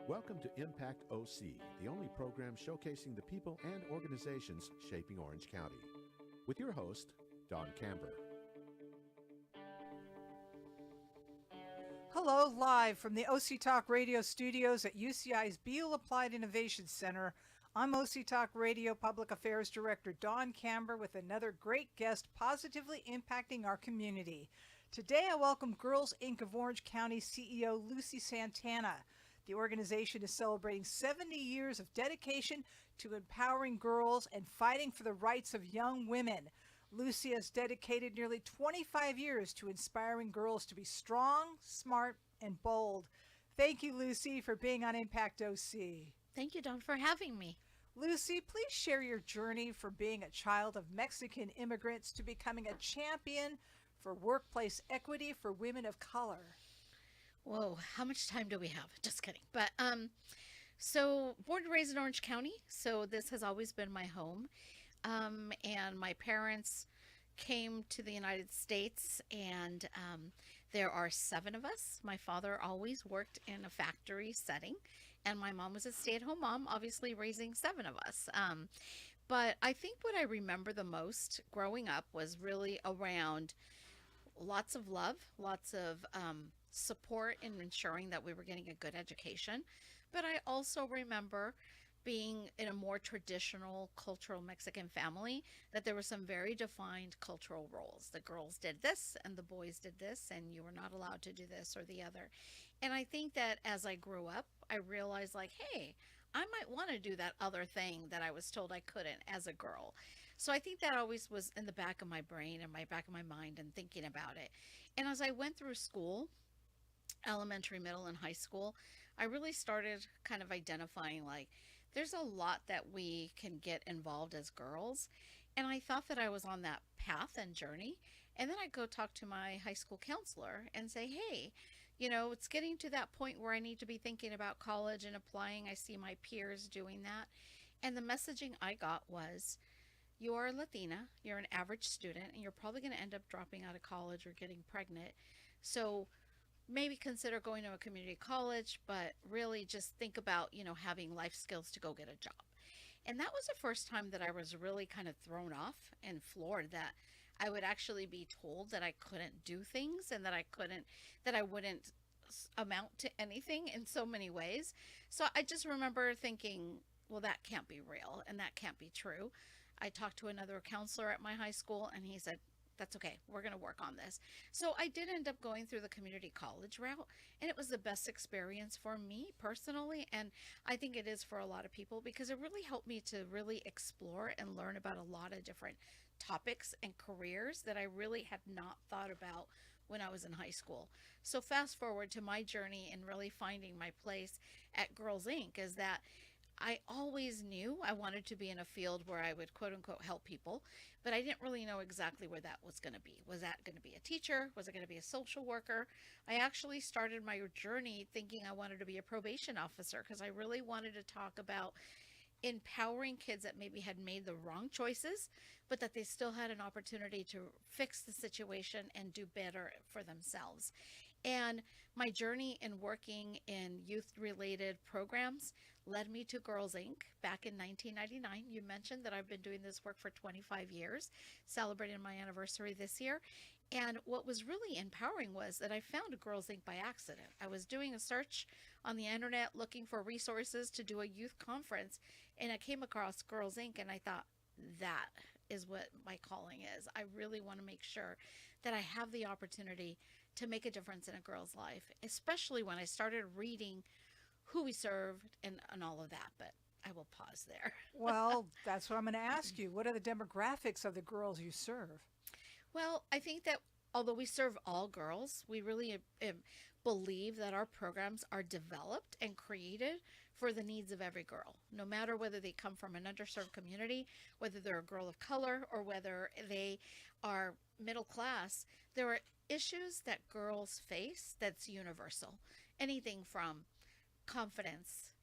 Welcome to Impact OC, the only program showcasing the people and organizations shaping Orange County. With your host, Don Camber. Hello, live from the OC Talk Radio studios at UCI's Beal Applied Innovation Center. I'm OC Talk Radio Public Affairs Director Don Camber with another great guest positively impacting our community. Today I welcome Girls Inc. of Orange County CEO Lucy Santana. The organization is celebrating 70 years of dedication to empowering girls and fighting for the rights of young women. Lucy has dedicated nearly 25 years to inspiring girls to be strong, smart, and bold. Thank you, Lucy, for being on Impact OC. Thank you, Dawn, for having me. Lucy, please share your journey from being a child of Mexican immigrants to becoming a champion for workplace equity for women of color. Whoa, how much time do we have? Just kidding. But so born and raised in Orange County, so this has always been my home. And my parents came to the United States, and there are 7 of us. My father always worked in a factory setting, and my mom was a stay-at-home mom, obviously raising 7 of us. But I think what I remember the most growing up was really around lots of love, lots of support in ensuring that we were getting a good education. But I also remember being in a more traditional cultural Mexican family, that there were some very defined cultural roles. The girls did this and the boys did this, and you were not allowed to do this or the other. And I think that as I grew up, I realized like, hey, I might want to do that other thing that I was told I couldn't as a girl. So I think that always was in the back of my brain and my back of my mind and thinking about it. And as I went through school, elementary, middle, and high school, I really started kind of identifying like there's a lot that we can get involved as girls. And I thought that I was on that path and journey. And then I go talk to my high school counselor and say, hey, it's getting to that point where I need to be thinking about college and applying. I see my peers doing that. And the messaging I got was, you are Latina, you're an average student, and you're probably going to end up dropping out of college or getting pregnant. So maybe consider going to a community college, but really just think about, having life skills to go get a job. And that was the first time that I was really kind of thrown off and floored that I would actually be told that I couldn't do things and that I wouldn't amount to anything in so many ways. So I just remember thinking, well, that can't be real and that can't be true. I talked to another counselor at my high school and he said, that's okay. We're going to work on this. So I did end up going through the community college route, and it was the best experience for me personally. And I think it is for a lot of people because it really helped me to really explore and learn about a lot of different topics and careers that I really had not thought about when I was in high school. So fast forward to my journey in really finding my place at Girls Inc. is that I always knew I wanted to be in a field where I would quote unquote help people, but I didn't really know exactly where that was going to be. Was that going to be a teacher? Was it going to be a social worker? I actually started my journey thinking I wanted to be a probation officer because I really wanted to talk about empowering kids that maybe had made the wrong choices, but that they still had an opportunity to fix the situation and do better for themselves. And my journey in working in youth-related programs led me to Girls Inc. back in 1999. You mentioned that I've been doing this work for 25 years, celebrating my anniversary this year. And what was really empowering was that I found Girls Inc. by accident. I was doing a search on the internet looking for resources to do a youth conference, and I came across Girls Inc. and I thought, that is what my calling is. I really want to make sure that I have the opportunity to make a difference in a girl's life, especially when I started reading who we served and all of that. But I will pause there. Well, that's what I'm going to ask you. What are the demographics of the girls you serve? Well, I think that although we serve all girls, we really believe that our programs are developed and created for the needs of every girl, no matter whether they come from an underserved community, whether they're a girl of color, or whether they are middle class. There are issues that girls face that's universal. Anything from confidence,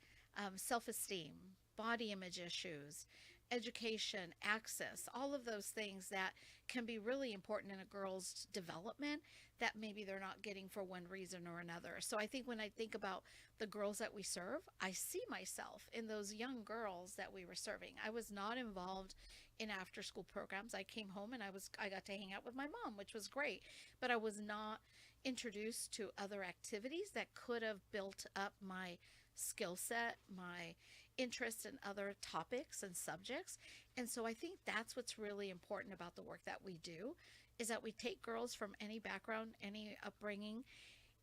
self-esteem, body image issues, education, access, all of those things that can be really important in a girl's development that maybe they're not getting for one reason or another. So I think when I think about the girls that we serve, I see myself in those young girls that we were serving. I was not involved in after school programs. I came home and I got to hang out with my mom, which was great, but I was not introduced to other activities that could have built up my skill set, my interest in other topics and subjects. And so I think that's what's really important about the work that we do is that we take girls from any background, any upbringing,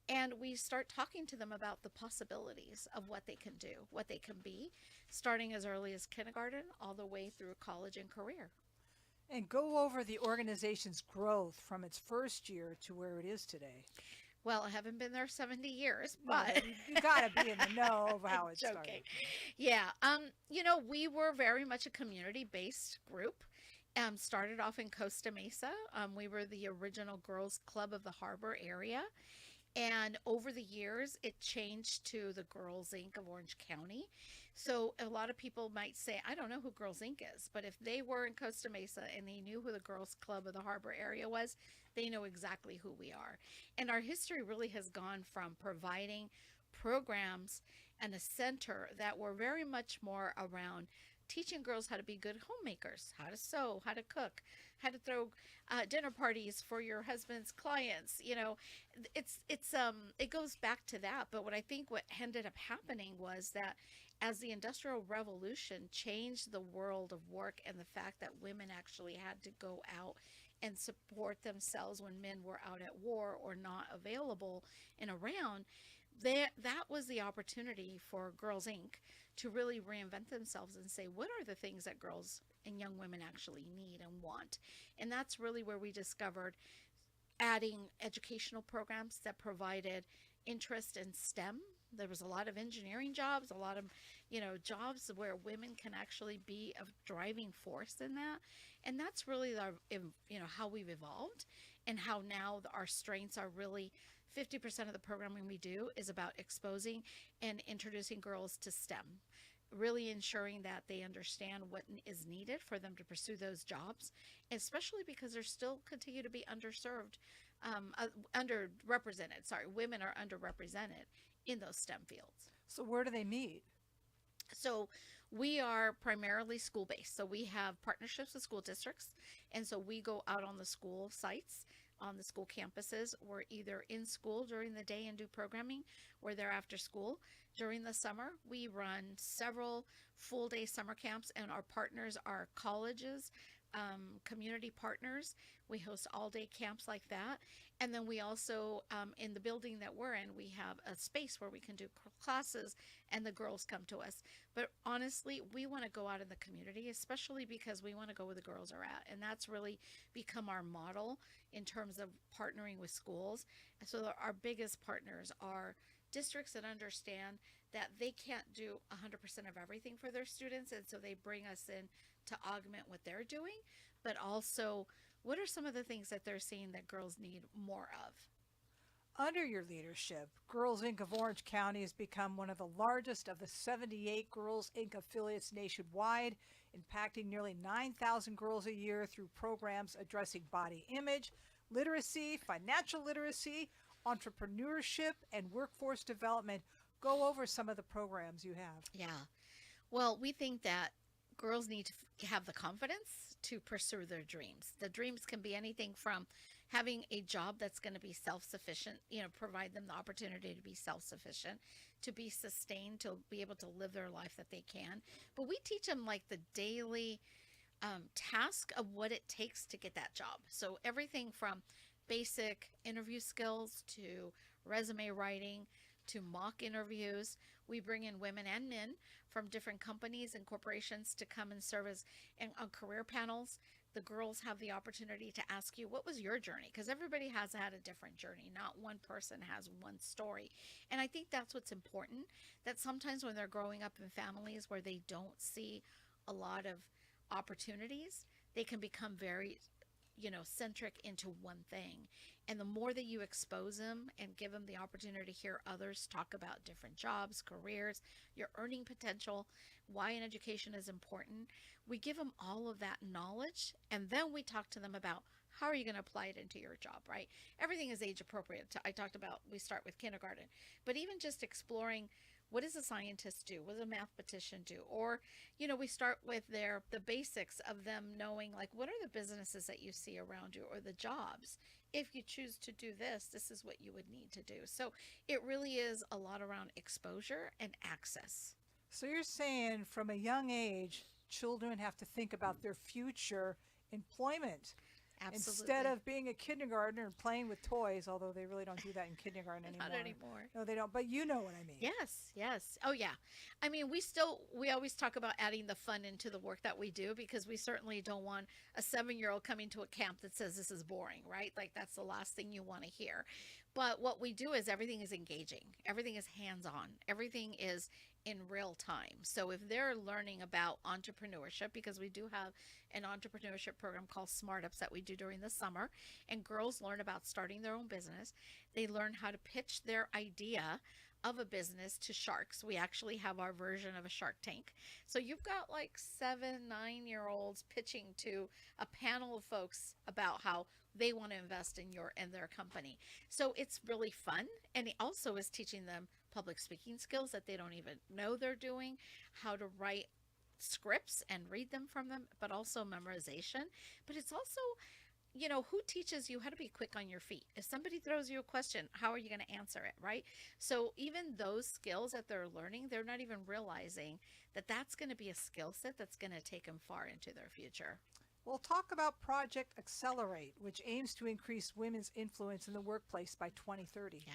and we start talking to them about the possibilities of what they can do, what they can be, starting as early as kindergarten all the way through college and career. And go over the organization's growth from its first year to where it is today. Well, I haven't been there 70 years, No, but you got to be in the know of how it joking. started. Yeah. We were very much a community-based group. Started off in Costa Mesa. We were the original girls club of the harbor area. And over the years, it changed to the Girls Inc. of Orange County. So a lot of people might say, I don't know who Girls Inc. is, but if they were in Costa Mesa and they knew who the Girls Club of the Harbor area was, they know exactly who we are. And our history really has gone from providing programs and a center that were very much more around teaching girls how to be good homemakers, how to sew, how to cook, how to throw dinner parties for your husband's clients. It goes back to that. But what ended up happening was that as the Industrial Revolution changed the world of work and the fact that women actually had to go out and support themselves when men were out at war or not available and around, that was the opportunity for Girls Inc. to really reinvent themselves and say, what are the things that girls and young women actually need and want? And that's really where we discovered adding educational programs that provided interest in STEM. There was a lot of engineering jobs, a lot of, jobs where women can actually be a driving force in that. And that's really how we've evolved and how now our strengths are really 50% of the programming we do is about exposing and introducing girls to STEM, really ensuring that they understand what is needed for them to pursue those jobs, especially because they're still continue to be underserved, underrepresented. Sorry, women are underrepresented in those STEM fields. So where do they meet? So we are primarily school-based. So we have partnerships with school districts. And so we go out on the school sites, on the school campuses. We're either in school during the day and do programming, or they're after school. During the summer, we run several full-day summer camps, and our partners are colleges, community partners. We host all-day camps like that. And then we also, in the building that we're in, we have a space where we can do classes and the girls come to us. But honestly, we want to go out in the community, especially because we want to go where the girls are at. And that's really become our model in terms of partnering with schools. And so our biggest partners are districts that understand that they can't do 100% of everything for their students. And so they bring us in to augment what they're doing, but also what are some of the things that they're seeing that girls need more of? Under your leadership, Girls Inc. of Orange County has become one of the largest of the 78 Girls Inc. affiliates nationwide, impacting nearly 9,000 girls a year through programs addressing body image, literacy, financial literacy, entrepreneurship, and workforce development. Go over some of the programs you have. Yeah. Well, we think that girls need to have the confidence to pursue their dreams. The dreams can be anything from having a job that's going to be self-sufficient, provide them the opportunity to be self-sufficient, to be sustained, to be able to live their life that they can. But we teach them like the daily task of what it takes to get that job. So everything from basic interview skills to resume writing to mock interviews. We bring in women and men from different companies and corporations to come and serve as on career panels. The girls have the opportunity to ask you, what was your journey? Because everybody has had a different journey. Not one person has one story. And I think that's what's important, that sometimes when they're growing up in families where they don't see a lot of opportunities, they can become very centric into one thing. And the more that you expose them and give them the opportunity to hear others talk about different jobs, careers, your earning potential, why an education is important, we give them all of that knowledge. And then we talk to them about how are you going to apply it into your job, right? Everything is age appropriate. I talked about, we start with kindergarten, but even just exploring, what does a scientist do? What does a mathematician do? Or, we start with the basics of them knowing, like, what are the businesses that you see around you or the jobs? If you choose to do this, this is what you would need to do. So it really is a lot around exposure and access. So you're saying from a young age, children have to think about their future employment. Absolutely. Instead of being a kindergartner and playing with toys, although they really don't do that in kindergarten anymore. Not anymore. No, they don't. But you know what I mean. Yes. Oh, yeah. I mean, we always talk about adding the fun into the work that we do, because we certainly don't want a 7-year-old coming to a camp that says this is boring, right? Like, that's the last thing you want to hear. But what we do is everything is engaging. Everything is hands-on. Everything is in real time. So if they're learning about entrepreneurship, because we do have an entrepreneurship program called Smart Ups that we do during the summer, and girls learn about starting their own business. They learn how to pitch their idea of a business to sharks. We actually have our version of a Shark Tank. So you've got like 7, 9-year-olds pitching to a panel of folks about how they want to invest in their company. So it's really fun, and it also is teaching them public speaking skills that they don't even know they're doing, how to write scripts and read them from them, but also memorization. But it's also, who teaches you how to be quick on your feet? If somebody throws you a question, how are you going to answer it, right? So even those skills that they're learning, they're not even realizing that that's going to be a skill set that's going to take them far into their future. We'll talk about Project Accelerate, which aims to increase women's influence in the workplace by 2030. Yeah.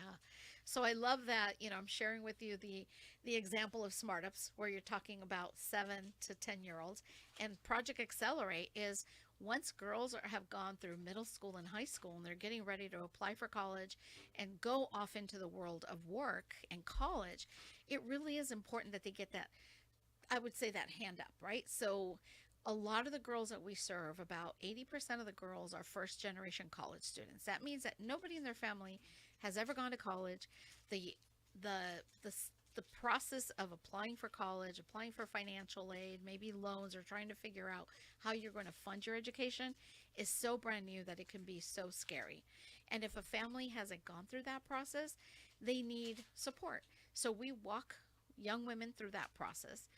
So I love that, I'm sharing with you the example of Smart Ups, where you're talking about 7 to 10-year-olds. And Project Accelerate is once girls have gone through middle school and high school, and they're getting ready to apply for college and go off into the world of work and college, it really is important that they get that, I would say, that hand up, right? So a lot of the girls that we serve, about 80% of the girls are first generation college students. That means that nobody in their family has ever gone to college. The process of applying for college, applying for financial aid, maybe loans, or trying to figure out how you're going to fund your education is so brand new that it can be so scary. And if a family hasn't gone through that process, they need support. So we walk young women through that process,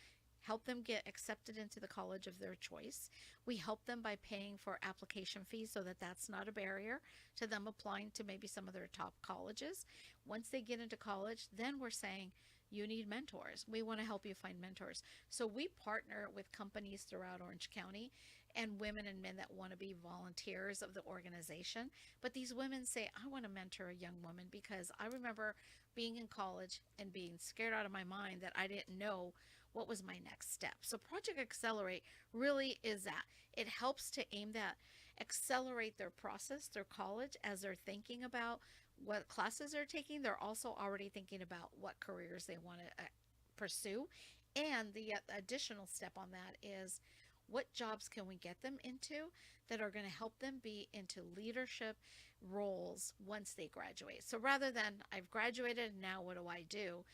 help them get accepted into the college of their choice. We help them by paying for application fees so that that's not a barrier to them applying to maybe some of their top colleges. Once they get into college, then we're saying, you need mentors. We want to help you find mentors. So we partner with companies throughout Orange County and women and men that want to be volunteers of the organization. But these women say, I want to mentor a young woman because I remember being in college and being scared out of my mind that I didn't know what was my next step. So Project Accelerate really is that. It helps to aim that, accelerate their process through college as they're thinking about what classes they're taking. They're also already thinking about what careers they want to pursue. And the additional step on that is, what jobs can we get them into that are going to help them be into leadership roles once they graduate? So rather than, I've graduated, now what do I do?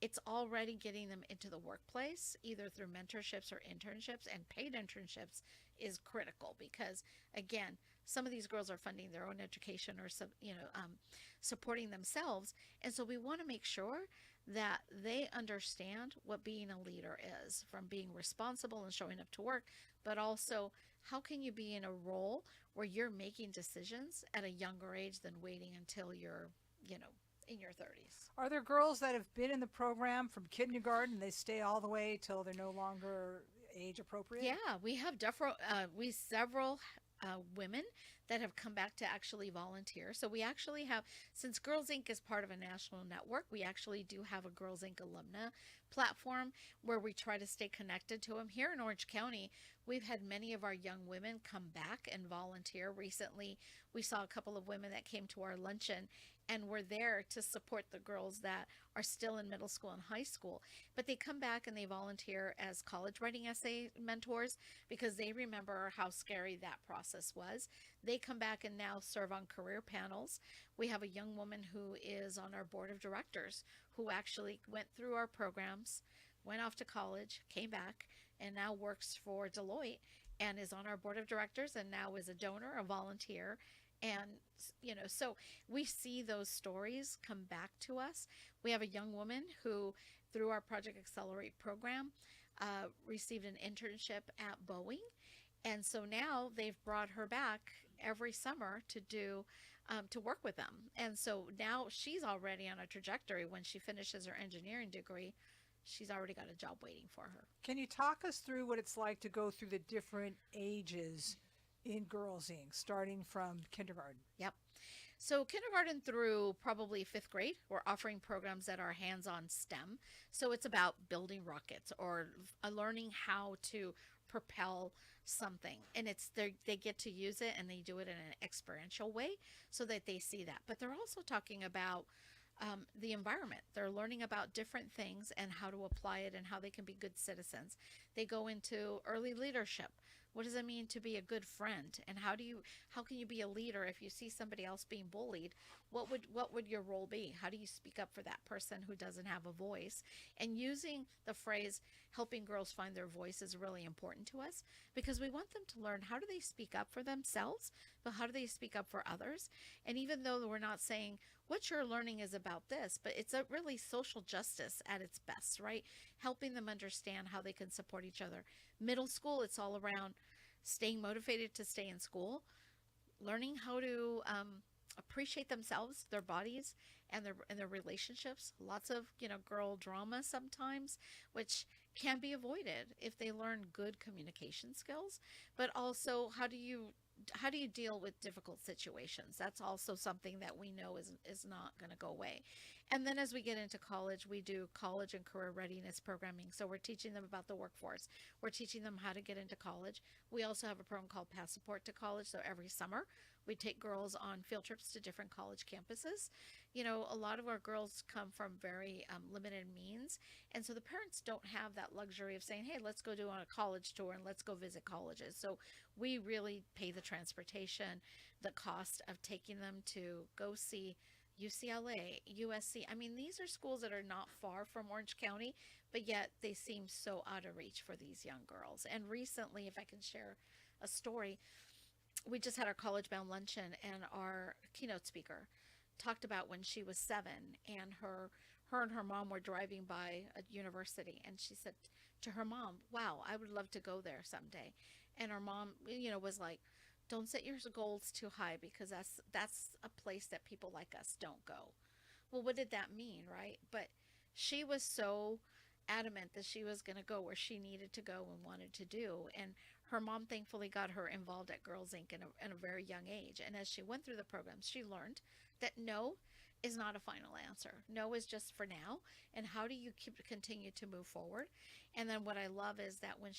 It's already getting them into the workplace, either through mentorships or internships, and paid internships is critical because, again, some of these girls are funding their own education or supporting themselves. And so we want to make sure that they understand what being a leader is, from being responsible and showing up to work, but also how can you be in a role where you're making decisions at a younger age than waiting until you're, in your 30s. Are there girls that have been in the program from kindergarten, they stay all the way till they're no longer age appropriate? Yeah, we have several women that have come back to actually volunteer. So we actually have, since Girls Inc. is part of a national network, we actually do have a Girls Inc. alumna platform where we try to stay connected to them. Here in Orange County, We've had many of our young women come back and volunteer. Recently, we saw a couple of women that came to our luncheon and were there to support the girls that are still in middle school and high school. But they come back and they volunteer as college writing essay mentors because they remember how scary that process was. They come back and now serve on career panels. We have a young woman who is on our board of directors who actually went through our programs, went off to college, came back, and now works for Deloitte and is on our board of directors and now is a donor, a volunteer. And, so we see those stories come back to us. We have a young woman who, through our Project Accelerate program, received an internship at Boeing. And so now they've brought her back every summer to do to work with them. And so now she's already on a trajectory. When she finishes her engineering degree, she's already got a job waiting for her. Can you talk us through what it's like to go through the different ages in Girls Inc., starting from kindergarten? Yep. So kindergarten through probably fifth grade, we're offering programs that are hands-on STEM. So it's about building rockets or learning how to propel something, and they get to use it and they do it in an experiential way so that they see that. But they're also talking about the environment. They're learning about different things and how to apply it and how they can be good citizens. They go into early leadership. What does it mean to be a good friend? And how can you be a leader if you see somebody else being bullied? What would your role be? How do you speak up for that person who doesn't have a voice? And using the phrase helping girls find their voice is really important to us because we want them to learn how do they speak up for themselves, but how do they speak up for others? And even though we're not saying what you're learning is about this, but it's a really social justice at its best, right? Helping them understand how they can support each other. Middle school, it's all around staying motivated to stay in school, learning how to appreciate themselves, their bodies, and their relationships. Lots of girl drama sometimes, which can be avoided if they learn good communication skills. But also, how do you deal with difficult situations? That's also something that we know is not going to go away. And then as we get into college, we do college and career readiness programming. So we're teaching them about the workforce. We're teaching them how to get into college. We also have a program called Passport to College. So every summer we take girls on field trips to different college campuses. A lot of our girls come from very limited means. And so the parents don't have that luxury of saying, hey, let's go do on a college tour and let's go visit colleges. So we really pay the transportation, the cost of taking them to go see UCLA, USC. I mean, these are schools that are not far from Orange County, but yet they seem so out of reach for these young girls. And recently, if I can share a story, we just had our college bound luncheon and our keynote speaker talked about when she was 7 and her and her mom were driving by a university, and she said to her mom, wow, I would love to go there someday. And her mom, was like, don't set your goals too high because that's a place that people like us don't go. Well, what did that mean, right? But she was so adamant that she was going to go where she needed to go and wanted to do. And her mom thankfully got her involved at Girls Inc. in a very young age. And as she went through the programs, she learned that no is not a final answer. No is just for now. And how do you continue to move forward? And then what I love is that when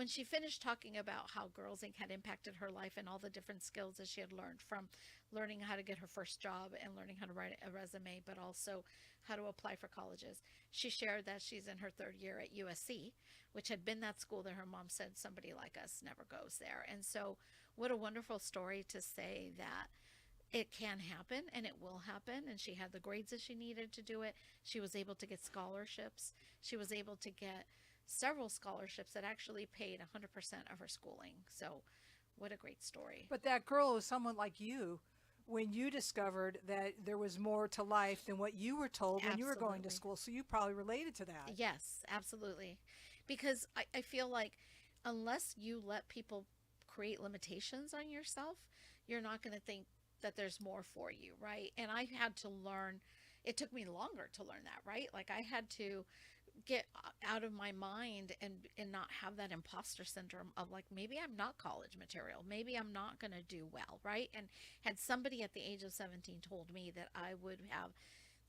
she finished talking about how Girls Inc. had impacted her life and all the different skills that she had learned, from learning how to get her first job and learning how to write a resume, but also how to apply for colleges, she shared that she's in her 3rd year at USC, which had been that school that her mom said somebody like us never goes there. And so what a wonderful story to say that it can happen and it will happen. And she had the grades that she needed to do it. She was able to get scholarships. She was able to get several scholarships that actually paid 100% of her schooling. So what a great story. But that girl was someone like you when you discovered that there was more to life than what you were told when you were going to school. So you probably related to that. Yes, absolutely. Because I feel like unless you let people create limitations on yourself, you're not going to think that there's more for you, right? And I had to learn, it took me longer to learn that, right? Like I had to get out of my mind and not have that imposter syndrome of like, maybe I'm not college material. Maybe I'm not going to do well, right? And had somebody at the age of 17 told me that I would have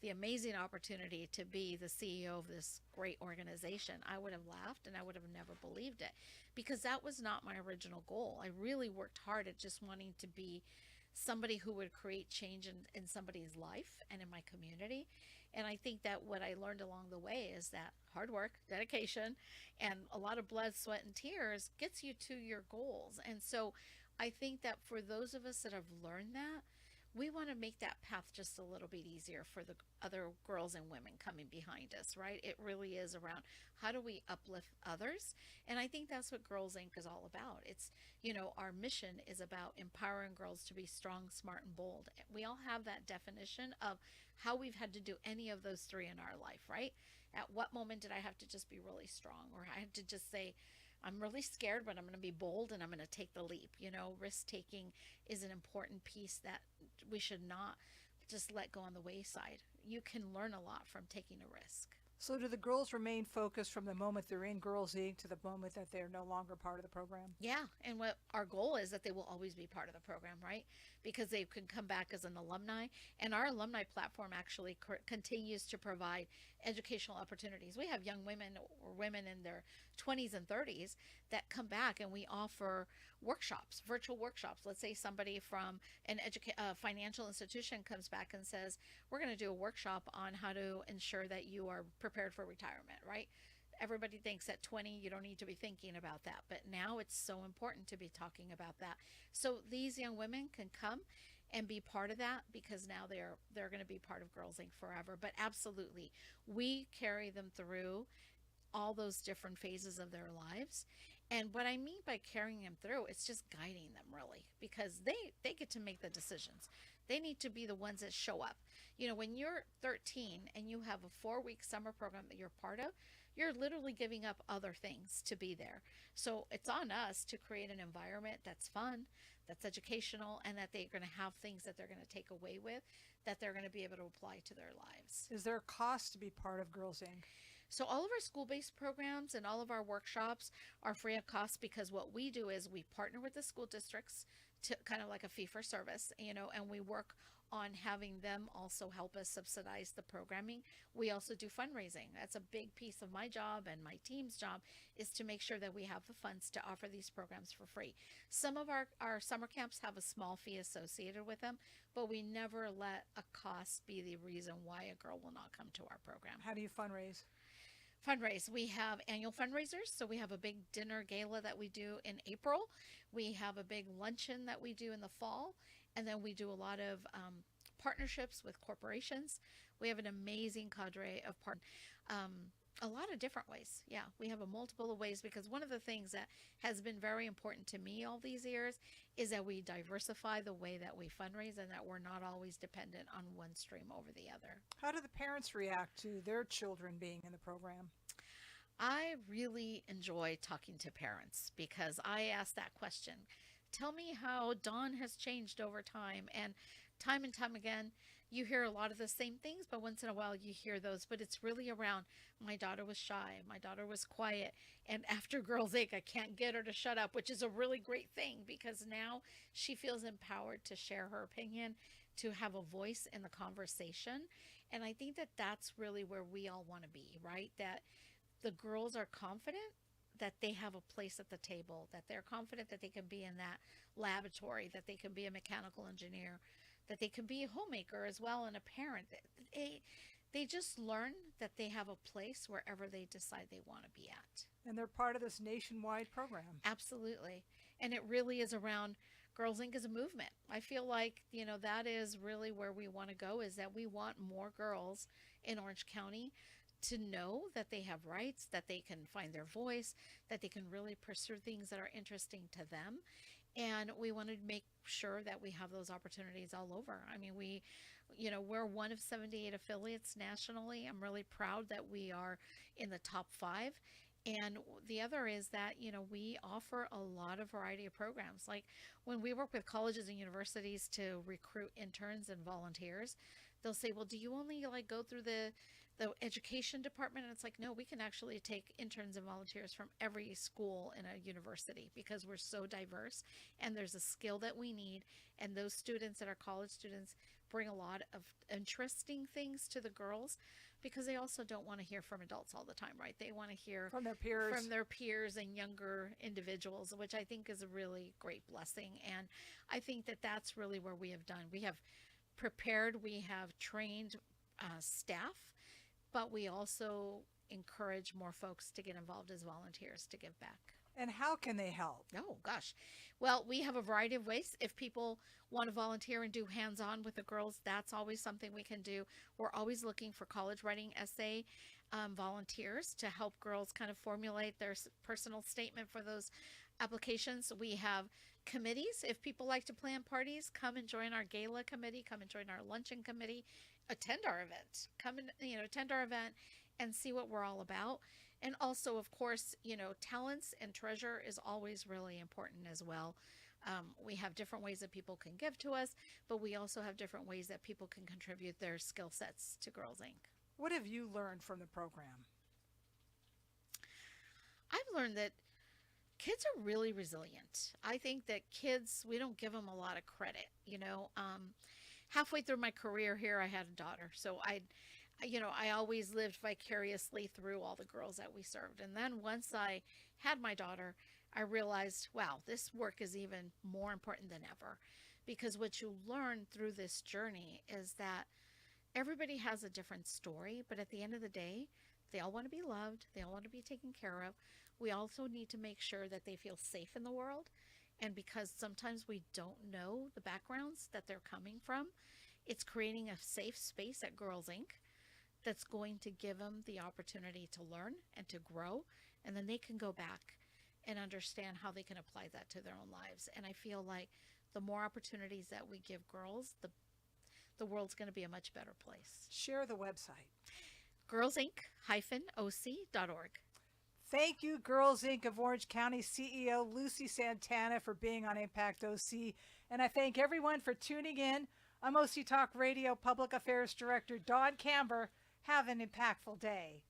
the amazing opportunity to be the CEO of this great organization, I would have laughed and I would have never believed it, because that was not my original goal. I really worked hard at just wanting to be somebody who would create change in somebody's life and in my community. And I think that what I learned along the way is that hard work, dedication, and a lot of blood, sweat, and tears gets you to your goals. And so I think that for those of us that have learned that, we want to make that path just a little bit easier for the other girls and women coming behind us, right? It really is around how do we uplift others? And I think that's what Girls Inc. is all about. It's, our mission is about empowering girls to be strong, smart, and bold. We all have that definition of how we've had to do any of those three in our life, right? At what moment did I have to just be really strong? Or I had to just say, I'm really scared, but I'm going to be bold and I'm going to take the leap. Risk taking is an important piece that we should not just let go on the wayside. You can learn a lot from taking a risk. So do the girls remain focused from the moment they're in Girls Inc. to the moment that they're no longer part of the program? Yeah, and what our goal is that they will always be part of the program, right? Because they can come back as an alumni, and our alumni platform actually continues to provide educational opportunities. We have young women or women in their 20s and 30s that come back, and we offer workshops, virtual workshops. Let's say somebody from an financial institution comes back and says, we're going to do a workshop on how to ensure that you are prepared for retirement, right? Everybody thinks at 20 you don't need to be thinking about that, but now it's so important to be talking about that. So these young women can come and be part of that, because now they're going to be part of Girls Inc. forever. But absolutely, we carry them through all those different phases of their lives. And what I mean by carrying them through, it's just guiding them, really, because they get to make the decisions. They need to be the ones that show up. When you're 13 and you have a 4-week summer program that you're part of, you're literally giving up other things to be there. So it's on us to create an environment that's fun, that's educational, and that they're going to have things that they're going to take away with, that they're going to be able to apply to their lives. Is there a cost to be part of Girls Inc.? So all of our school-based programs and all of our workshops are free of cost, because what we do is we partner with the school districts to kind of like a fee for service, and we work on having them also help us subsidize the programming. We also do fundraising. That's a big piece of my job and my team's job, is to make sure that we have the funds to offer these programs for free. Some of our summer camps have a small fee associated with them, but we never let a cost be the reason why a girl will not come to our program. How do you fundraise? We have annual fundraisers. So we have a big dinner gala that we do in April. We have a big luncheon that we do in the fall. And then we do a lot of partnerships with corporations. We have an amazing cadre of a lot of different ways. Yeah, we have a multiple of ways, because one of the things that has been very important to me all these years is that we diversify the way that we fundraise, and that we're not always dependent on one stream over the other. How do the parents react to their children being in the program? I really enjoy talking to parents, because I ask that question. Tell me how Dawn has changed over time. And time again, you hear a lot of the same things, but once in a while you hear those. But it's really around, my daughter was shy, my daughter was quiet, and after Girls Inc. I can't get her to shut up, which is a really great thing, because now she feels empowered to share her opinion, to have a voice in the conversation. And I think that that's really where we all want to be, right? That the girls are confident that they have a place at the table, that they're confident that they can be in that laboratory, that they can be a mechanical engineer, that they can be a homemaker as well, and a parent. They just learn that they have a place wherever they decide they want to be at. And they're part of this nationwide program. Absolutely. And it really is around, Girls Inc. is a movement. I feel like, that is really where we want to go, is that we want more girls in Orange County to know that they have rights, that they can find their voice, that they can really pursue things that are interesting to them. And we want to make sure that we have those opportunities all over. I mean, we're one of 78 affiliates nationally. I'm really proud that we are in the top 5. And the other is that, we offer a lot of variety of programs. Like when we work with colleges and universities to recruit interns and volunteers, they'll say, well, do you only go through the the education department. And it's like, no, we can actually take interns and volunteers from every school in a university because we're so diverse and there's a skill that we need. And those students that are college students bring a lot of interesting things to the girls because they also don't want to hear from adults all the time, right? They want to hear From their peers and younger individuals, which I think is a really great blessing. And I think that that's really where we have done. We have prepared, we have trained staff, but we also encourage more folks to get involved as volunteers to give back. And how can they help? Oh, gosh. Well, we have a variety of ways. If people want to volunteer and do hands-on with the girls, that's always something we can do. We're always looking for college writing essay volunteers to help girls kind of formulate their personal statement for those applications. We have committees. If people like to plan parties, come and join our gala committee, come and join our luncheon committee, attend our event, come and, attend our event and see what we're all about. And also, of course, talents and treasure is always really important as well. We have different ways that people can give to us, but we also have different ways that people can contribute their skill sets to Girls Inc. What have you learned from the program? I've learned that kids are really resilient. I think that kids, we don't give them a lot of credit. Halfway through my career here, I had a daughter. So I always lived vicariously through all the girls that we served. And then once I had my daughter, I realized, wow, this work is even more important than ever. Because what you learn through this journey is that everybody has a different story, but at the end of the day, they all want to be loved. They all want to be taken care of. We also need to make sure that they feel safe in the world. And because sometimes we don't know the backgrounds that they're coming from, it's creating a safe space at Girls Inc. that's going to give them the opportunity to learn and to grow. And then they can go back and understand how they can apply that to their own lives. And I feel like the more opportunities that we give girls, the world's going to be a much better place. Share the website. girlsinc-oc.org. Thank you, Girls Inc. of Orange County CEO Lucy Santana for being on Impact OC. And I thank everyone for tuning in. I'm OC Talk Radio Public Affairs Director Dawn Camber. Have an impactful day.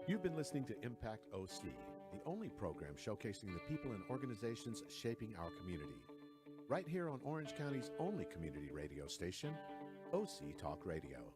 You've been listening to Impact OC, the only program showcasing the people and organizations shaping our community. Right here on Orange County's only community radio station, OC Talk Radio.